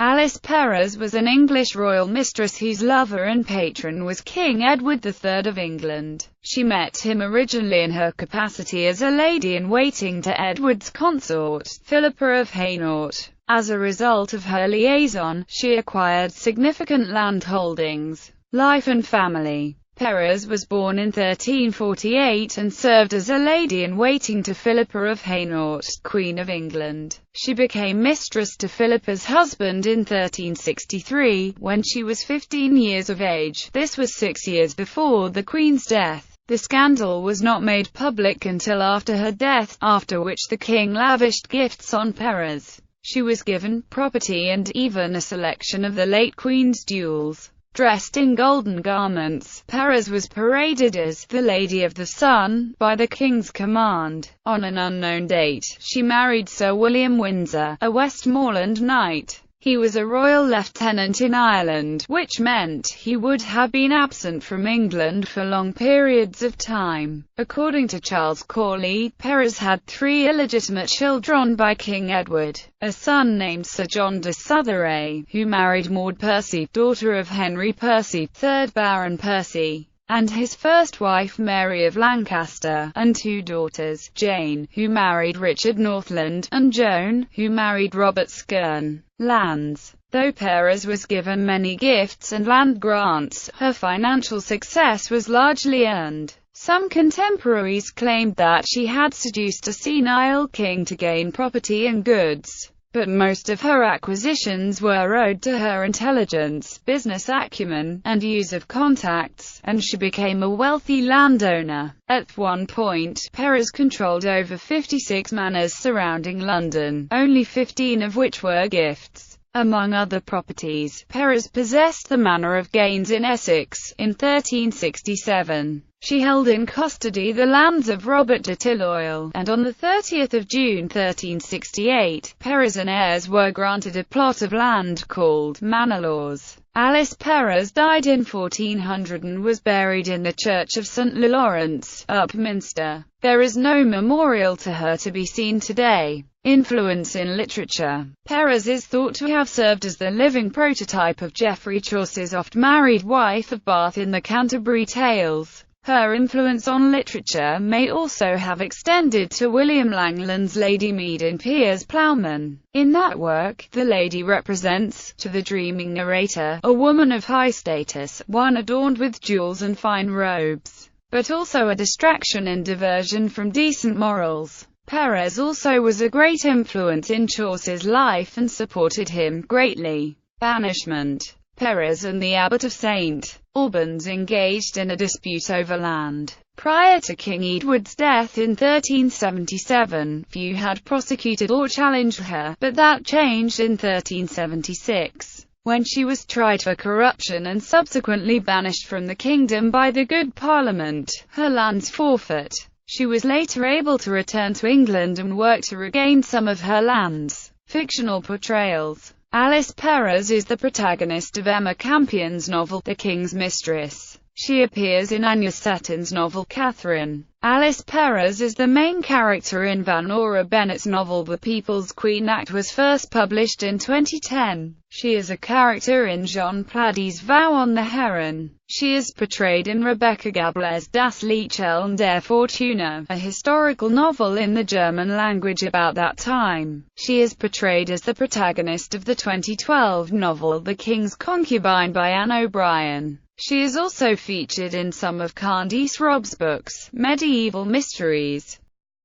Alice Perez was an English royal mistress whose lover and patron was King Edward III of England. She met him originally in her capacity as a lady-in-waiting to Edward's consort, Philippa of Hainault. As a result of her liaison, she acquired significant land holdings. Life and family. Perez was born in 1348 and served as a lady-in-waiting to Philippa of Hainault, Queen of England. She became mistress to Philippa's husband in 1363, when she was 15 years of age. This was 6 years before the Queen's death. The scandal was not made public until after her death, after which the king lavished gifts on Perez. She was given property and even a selection of the late Queen's jewels. Dressed in golden garments, Perez was paraded as the Lady of the Sun by the King's command. On an unknown date, she married Sir William Windsor, a Westmoreland knight. He was a royal lieutenant in Ireland, which meant he would have been absent from England for long periods of time. According to Charles Corley, Perez had 3 illegitimate children by King Edward: a son named Sir John de Southeray, who married Maud Percy, daughter of Henry Percy, 3rd Baron Percy, and his first wife Mary of Lancaster, and 2 daughters, Jane, who married Richard Northland, and Joan, who married Robert Skerne. Lands. Though Perez was given many gifts and land grants, her financial success was largely earned. Some contemporaries claimed that she had seduced a senile king to gain property and goods, but most of her acquisitions were owed to her intelligence, business acumen, and use of contacts, and she became a wealthy landowner. At one point, Perez controlled over 56 manors surrounding London, only 15 of which were gifts. Among other properties, Perez possessed the manor of Gaines in Essex. In 1367, she held in custody the lands of Robert de Tilloy, and on 30 June 1368, Perez and heirs were granted a plot of land called Manor-Laws. Alice Perez died in 1400 and was buried in the Church of St. Lawrence, Upminster. There is no memorial to her to be seen today. Influence in literature. Perez is thought to have served as the living prototype of Geoffrey Chaucer's oft-married wife of Bath in the Canterbury Tales. Her influence on literature may also have extended to William Langland's Lady Mead in Piers Plowman. In that work, the lady represents, to the dreaming narrator, a woman of high status, one adorned with jewels and fine robes, but also a distraction and diversion from decent morals. Perez also was a great influence in Chaucer's life and supported him greatly. Banishment. Perez and the abbot of St. Albans engaged in a dispute over land. Prior to King Edward's death in 1377, few had prosecuted or challenged her, but that changed in 1376, when she was tried for corruption and subsequently banished from the kingdom by the Good Parliament, her lands forfeit. She was later able to return to England and work to regain some of her lands. Fictional Portrayals. Alice Perez is the protagonist of Emma Campion's novel, The King's Mistress. She appears in Anya Seton's novel, Catherine. Alice Perez is the main character in Vanora Bennett's novel The People's Queen. Act was first published in 2010. She is a character in Jean Pladdy's Vow on the Heron. She is portrayed in Rebecca Gabler's Das Liedchen der Fortuna, a historical novel in the German language about that time. She is portrayed as the protagonist of the 2012 novel The King's Concubine by Anne O'Brien. She is also featured in some of Candice Robb's books, Medieval Mysteries.